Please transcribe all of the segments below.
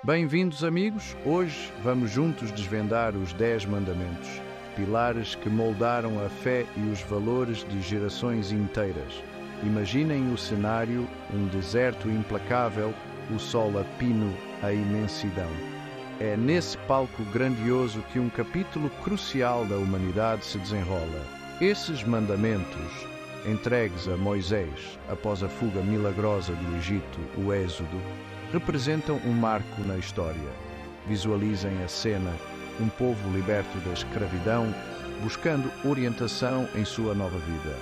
Bem-vindos, amigos! Hoje vamos juntos desvendar os 10 mandamentos, pilares que moldaram a fé e os valores de gerações inteiras. Imaginem o cenário, um deserto implacável, o sol a pino, a imensidão. É nesse palco grandioso que um capítulo crucial da humanidade se desenrola. Esses mandamentos, entregues a Moisés após a fuga milagrosa do Egito, o Êxodo, representam um marco na história. Visualizem a cena, um povo liberto da escravidão, buscando orientação em sua nova vida.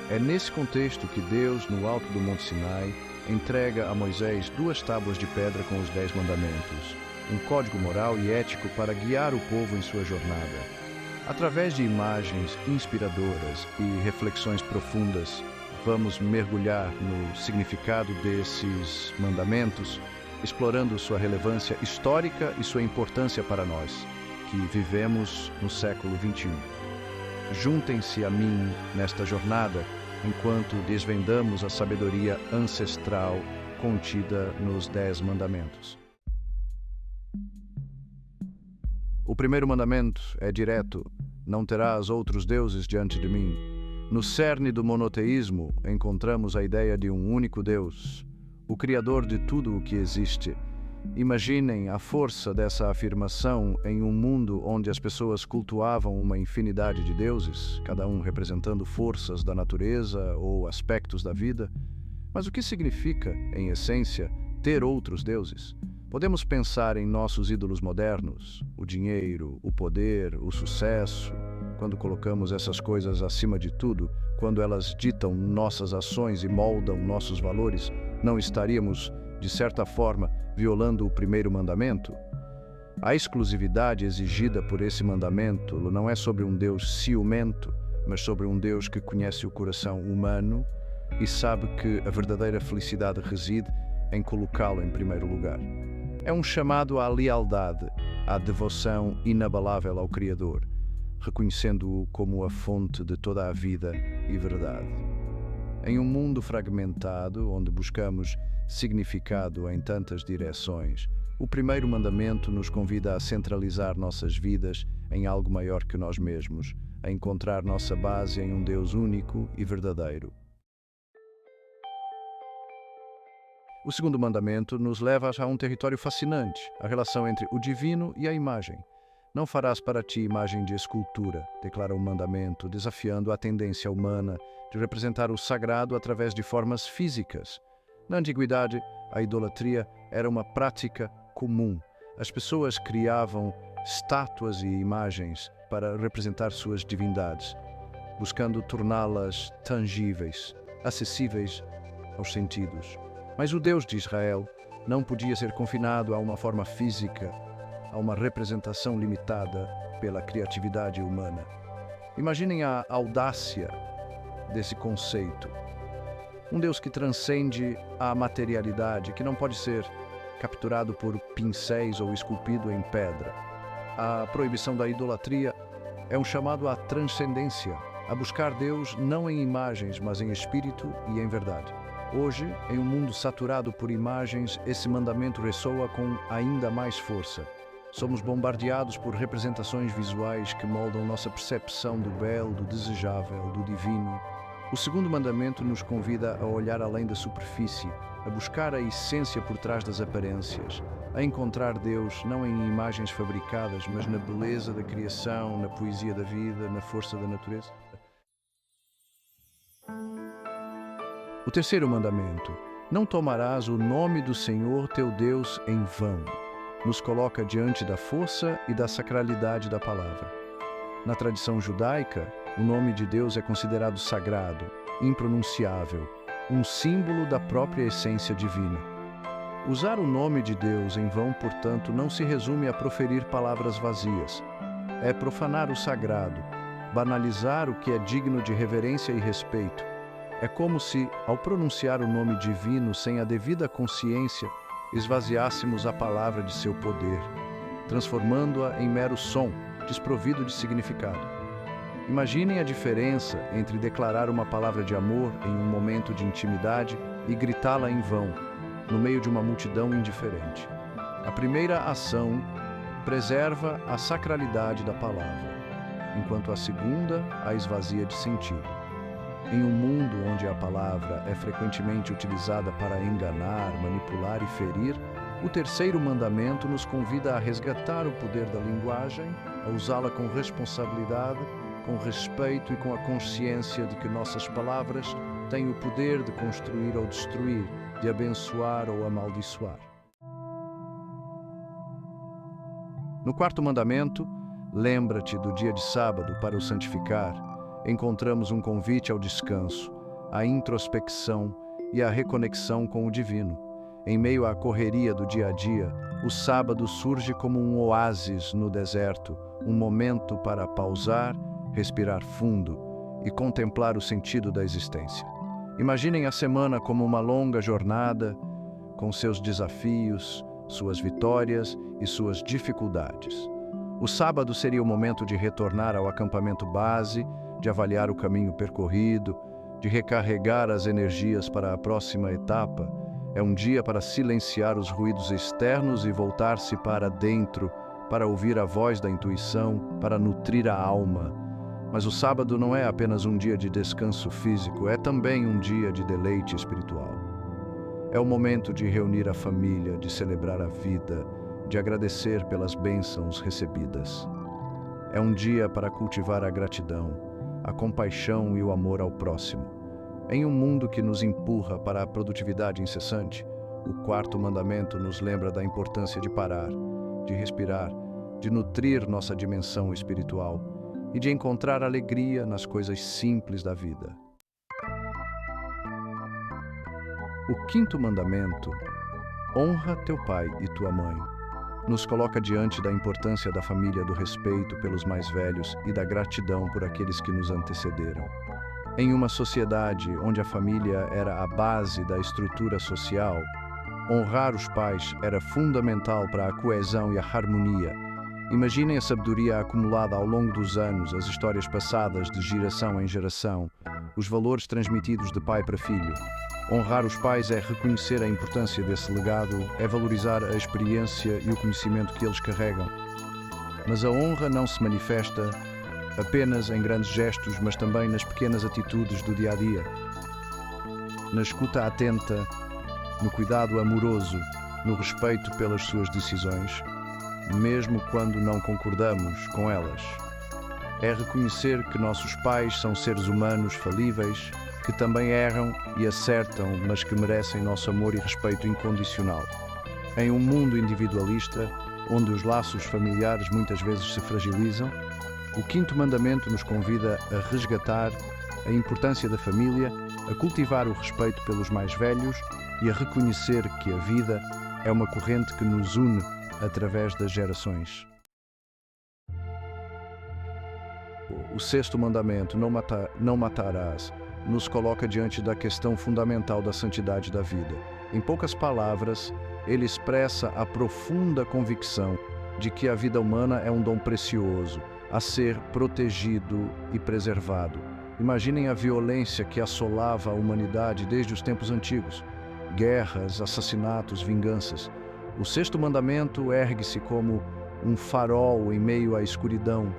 É nesse contexto que Deus, no alto do Monte Sinai, entrega a Moisés 2 tábuas de pedra com os 10 mandamentos, um código moral e ético para guiar o povo em sua jornada. Através de imagens inspiradoras e reflexões profundas, vamos mergulhar no significado desses mandamentos, explorando sua relevância histórica e sua importância para nós, que vivemos no século XXI. Juntem-se a mim nesta jornada, enquanto desvendamos a sabedoria ancestral contida nos 10 mandamentos. O primeiro mandamento é direto: não terás outros deuses diante de mim. No cerne do monoteísmo, encontramos a ideia de um único Deus, o Criador de tudo o que existe. Imaginem a força dessa afirmação em um mundo onde as pessoas cultuavam uma infinidade de deuses, cada um representando forças da natureza ou aspectos da vida. Mas o que significa, em essência, ter outros deuses? Podemos pensar em nossos ídolos modernos, o dinheiro, o poder, o sucesso. Quando colocamos essas coisas acima de tudo, quando elas ditam nossas ações e moldam nossos valores, não estaríamos, de certa forma, violando o primeiro mandamento? A exclusividade exigida por esse mandamento não é sobre um Deus ciumento, mas sobre um Deus que conhece o coração humano e sabe que a verdadeira felicidade reside em colocá-lo em primeiro lugar. É um chamado à lealdade, à devoção inabalável ao Criador, reconhecendo-o como a fonte de toda a vida e verdade. Em um mundo fragmentado, onde buscamos significado em tantas direções, o primeiro mandamento nos convida a centralizar nossas vidas em algo maior que nós mesmos, a encontrar nossa base em um Deus único e verdadeiro. O segundo mandamento nos leva a um território fascinante, a relação entre o divino e a imagem. Não farás para ti imagem de escultura, declara o mandamento, desafiando a tendência humana de representar o sagrado através de formas físicas. Na antiguidade, a idolatria era uma prática comum. As pessoas criavam estátuas e imagens para representar suas divindades, buscando torná-las tangíveis, acessíveis aos sentidos. Mas o Deus de Israel não podia ser confinado a uma forma física, a uma representação limitada pela criatividade humana. Imaginem a audácia desse conceito. Um Deus que transcende a materialidade, que não pode ser capturado por pincéis ou esculpido em pedra. A proibição da idolatria é um chamado à transcendência, a buscar Deus não em imagens, mas em espírito e em verdade. Hoje, em um mundo saturado por imagens, esse mandamento ressoa com ainda mais força. Somos bombardeados por representações visuais que moldam nossa percepção do belo, do desejável, do divino. O segundo mandamento nos convida a olhar além da superfície, a buscar a essência por trás das aparências, a encontrar Deus não em imagens fabricadas, mas na beleza da criação, na poesia da vida, na força da natureza. O terceiro mandamento: não tomarás o nome do Senhor teu Deus em vão, nos coloca diante da força e da sacralidade da palavra. Na tradição judaica, o nome de Deus é considerado sagrado, impronunciável, um símbolo da própria essência divina. Usar o nome de Deus em vão, portanto, não se resume a proferir palavras vazias. É profanar o sagrado, banalizar o que é digno de reverência e respeito. É como se, ao pronunciar o nome divino sem a devida consciência, esvaziássemos a palavra de seu poder, transformando-a em mero som, desprovido de significado. Imaginem a diferença entre declarar uma palavra de amor em um momento de intimidade e gritá-la em vão, no meio de uma multidão indiferente. A primeira ação preserva a sacralidade da palavra, enquanto a segunda a esvazia de sentido. Em um mundo onde a palavra é frequentemente utilizada para enganar, manipular e ferir, o terceiro mandamento nos convida a resgatar o poder da linguagem, a usá-la com responsabilidade, com respeito e com a consciência de que nossas palavras têm o poder de construir ou destruir, de abençoar ou amaldiçoar. No quarto mandamento, lembra-te do dia de sábado para o santificar. Encontramos um convite ao descanso, à introspecção e à reconexão com o divino. Em meio à correria do dia a dia, o sábado surge como um oásis no deserto, um momento para pausar, respirar fundo e contemplar o sentido da existência. Imaginem a semana como uma longa jornada, com seus desafios, suas vitórias e suas dificuldades. O sábado seria o momento de retornar ao acampamento base, de avaliar o caminho percorrido, de recarregar as energias para a próxima etapa. É um dia para silenciar os ruídos externos e voltar-se para dentro, para ouvir a voz da intuição, para nutrir a alma. Mas o sábado não é apenas um dia de descanso físico, é também um dia de deleite espiritual. É o momento de reunir a família, de celebrar a vida, de agradecer pelas bênçãos recebidas. É um dia para cultivar a gratidão, a compaixão e o amor ao próximo. Em um mundo que nos empurra para a produtividade incessante, o quarto mandamento nos lembra da importância de parar, de respirar, de nutrir nossa dimensão espiritual e de encontrar alegria nas coisas simples da vida. O quinto mandamento, honra teu pai e tua mãe, nos coloca diante da importância da família, do respeito pelos mais velhos e da gratidão por aqueles que nos antecederam. Em uma sociedade onde a família era a base da estrutura social, honrar os pais era fundamental para a coesão e a harmonia. Imaginem a sabedoria acumulada ao longo dos anos, as histórias passadas de geração em geração, os valores transmitidos de pai para filho. Honrar os pais é reconhecer a importância desse legado, é valorizar a experiência e o conhecimento que eles carregam. Mas a honra não se manifesta apenas em grandes gestos, mas também nas pequenas atitudes do dia a dia. Na escuta atenta, no cuidado amoroso, no respeito pelas suas decisões, mesmo quando não concordamos com elas. É reconhecer que nossos pais são seres humanos falíveis, que também erram e acertam, mas que merecem nosso amor e respeito incondicional. Em um mundo individualista, onde os laços familiares muitas vezes se fragilizam, o quinto mandamento nos convida a resgatar a importância da família, a cultivar o respeito pelos mais velhos e a reconhecer que a vida é uma corrente que nos une através das gerações. O sexto mandamento, não matarás, nos coloca diante da questão fundamental da santidade da vida. Em poucas palavras, ele expressa a profunda convicção de que a vida humana é um dom precioso, a ser protegido e preservado. Imaginem a violência que assolava a humanidade desde os tempos antigos. Guerras, assassinatos, vinganças. O sexto mandamento ergue-se como um farol em meio à escuridão,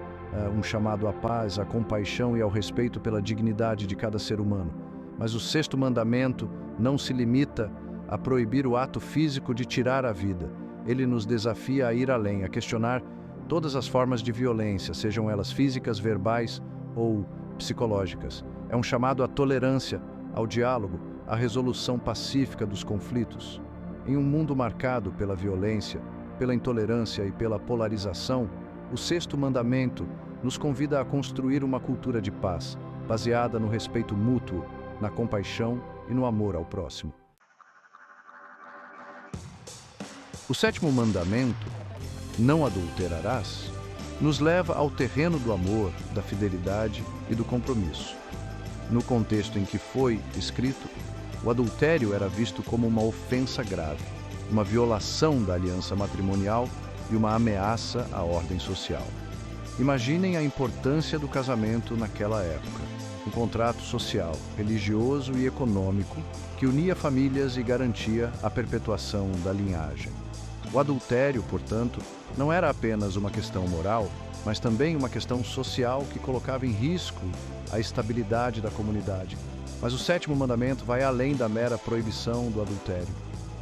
um chamado à paz, à compaixão e ao respeito pela dignidade de cada ser humano. Mas o sexto mandamento não se limita a proibir o ato físico de tirar a vida. Ele nos desafia a ir além, a questionar todas as formas de violência, sejam elas físicas, verbais ou psicológicas. É um chamado à tolerância, ao diálogo, à resolução pacífica dos conflitos. Em um mundo marcado pela violência, pela intolerância e pela polarização, o sexto mandamento nos convida a construir uma cultura de paz, baseada no respeito mútuo, na compaixão e no amor ao próximo. O sétimo mandamento, não adulterarás, nos leva ao terreno do amor, da fidelidade e do compromisso. No contexto em que foi escrito, o adultério era visto como uma ofensa grave, uma violação da aliança matrimonial e uma ameaça à ordem social. Imaginem a importância do casamento naquela época, um contrato social, religioso e econômico que unia famílias e garantia a perpetuação da linhagem. O adultério, portanto, não era apenas uma questão moral, mas também uma questão social que colocava em risco a estabilidade da comunidade. Mas o sétimo mandamento vai além da mera proibição do adultério.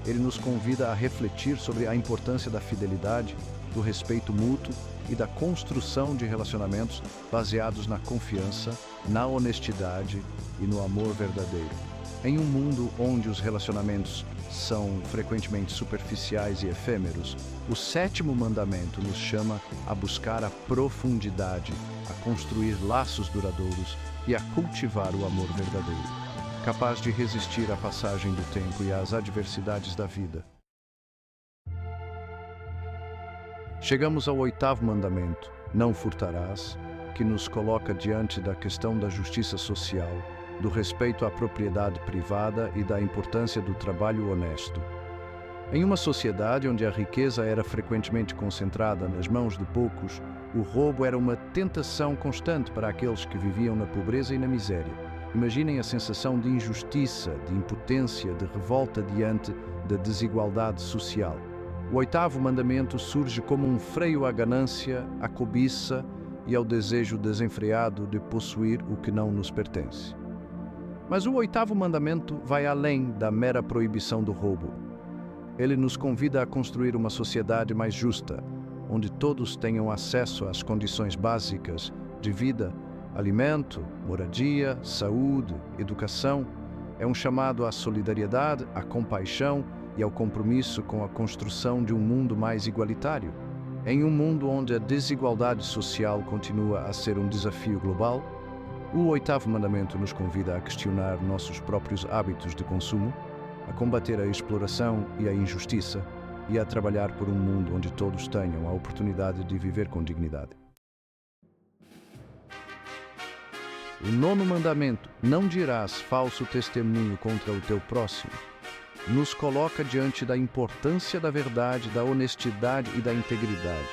Ele nos convida a refletir sobre a importância da fidelidade, do respeito mútuo e da construção de relacionamentos baseados na confiança, na honestidade e no amor verdadeiro. Em um mundo onde os relacionamentos são frequentemente superficiais e efêmeros, o sétimo mandamento nos chama a buscar a profundidade, a construir laços duradouros e a cultivar o amor verdadeiro, capaz de resistir à passagem do tempo e às adversidades da vida. Chegamos ao oitavo mandamento, não furtarás, que nos coloca diante da questão da justiça social, do respeito à propriedade privada e da importância do trabalho honesto. Em uma sociedade onde a riqueza era frequentemente concentrada nas mãos de poucos, o roubo era uma tentação constante para aqueles que viviam na pobreza e na miséria. Imaginem a sensação de injustiça, de impotência, de revolta diante da desigualdade social. O oitavo mandamento surge como um freio à ganância, à cobiça e ao desejo desenfreado de possuir o que não nos pertence. Mas o oitavo mandamento vai além da mera proibição do roubo. Ele nos convida a construir uma sociedade mais justa, onde todos tenham acesso às condições básicas de vida, alimento, moradia, saúde, educação. É um chamado à solidariedade, à compaixão e ao compromisso com a construção de um mundo mais igualitário. Em um mundo onde a desigualdade social continua a ser um desafio global, o oitavo mandamento nos convida a questionar nossos próprios hábitos de consumo, a combater a exploração e a injustiça e a trabalhar por um mundo onde todos tenham a oportunidade de viver com dignidade. O nono mandamento, não dirás falso testemunho contra o teu próximo, nos coloca diante da importância da verdade, da honestidade e da integridade.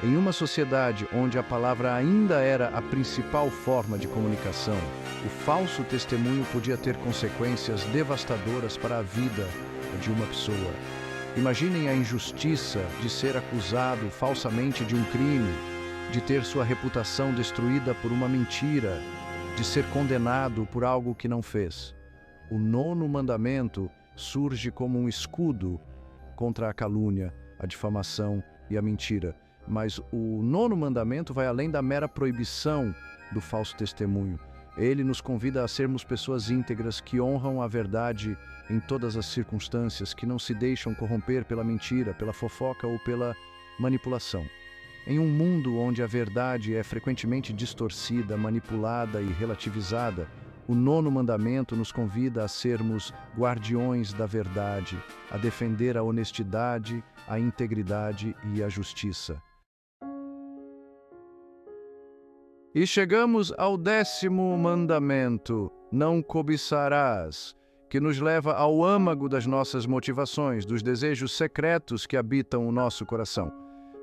Em uma sociedade onde a palavra ainda era a principal forma de comunicação, o falso testemunho podia ter consequências devastadoras para a vida de uma pessoa. Imaginem a injustiça de ser acusado falsamente de um crime, de ter sua reputação destruída por uma mentira, de ser condenado por algo que não fez. O nono mandamento surge como um escudo contra a calúnia, a difamação e a mentira. Mas o nono mandamento vai além da mera proibição do falso testemunho. Ele nos convida a sermos pessoas íntegras que honram a verdade em todas as circunstâncias, que não se deixam corromper pela mentira, pela fofoca ou pela manipulação. Em um mundo onde a verdade é frequentemente distorcida, manipulada e relativizada, o nono mandamento nos convida a sermos guardiões da verdade, a defender a honestidade, a integridade e a justiça. E chegamos ao décimo mandamento, não cobiçarás, que nos leva ao âmago das nossas motivações, dos desejos secretos que habitam o nosso coração.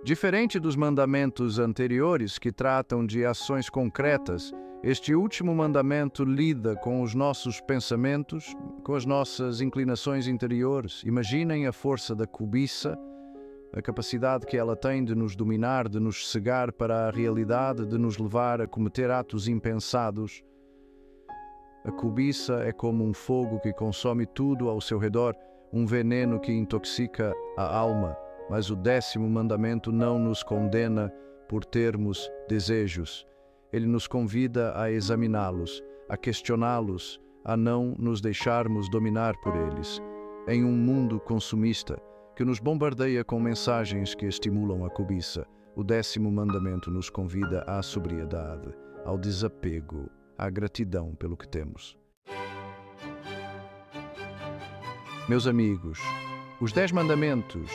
Diferente dos mandamentos anteriores, que tratam de ações concretas, este último mandamento lida com os nossos pensamentos, com as nossas inclinações interiores. Imaginem a força da cobiça, a capacidade que ela tem de nos dominar, de nos cegar para a realidade, de nos levar a cometer atos impensados. A cobiça é como um fogo que consome tudo ao seu redor, um veneno que intoxica a alma. Mas o décimo mandamento não nos condena por termos desejos. Ele nos convida a examiná-los, a questioná-los, a não nos deixarmos dominar por eles. Em um mundo consumista, que nos bombardeia com mensagens que estimulam a cobiça, o décimo mandamento nos convida à sobriedade, ao desapego, à gratidão pelo que temos. Meus amigos, os 10 mandamentos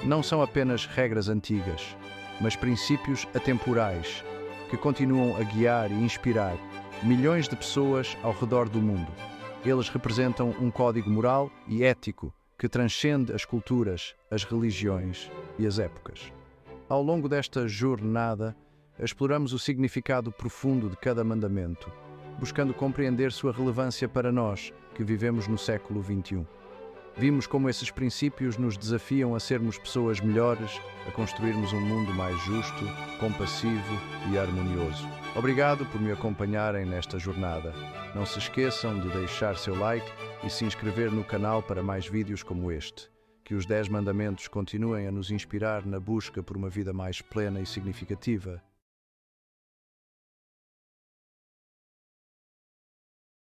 não são apenas regras antigas, mas princípios atemporais que continuam a guiar e inspirar milhões de pessoas ao redor do mundo. Eles representam um código moral e ético que transcende as culturas, as religiões e as épocas. Ao longo desta jornada, exploramos o significado profundo de cada mandamento, buscando compreender sua relevância para nós, que vivemos no século XXI. Vimos como esses princípios nos desafiam a sermos pessoas melhores, a construirmos um mundo mais justo, compassivo e harmonioso. Obrigado por me acompanharem nesta jornada. Não se esqueçam de deixar seu like e se inscrever no canal para mais vídeos como este. Que os 10 mandamentos continuem a nos inspirar na busca por uma vida mais plena e significativa.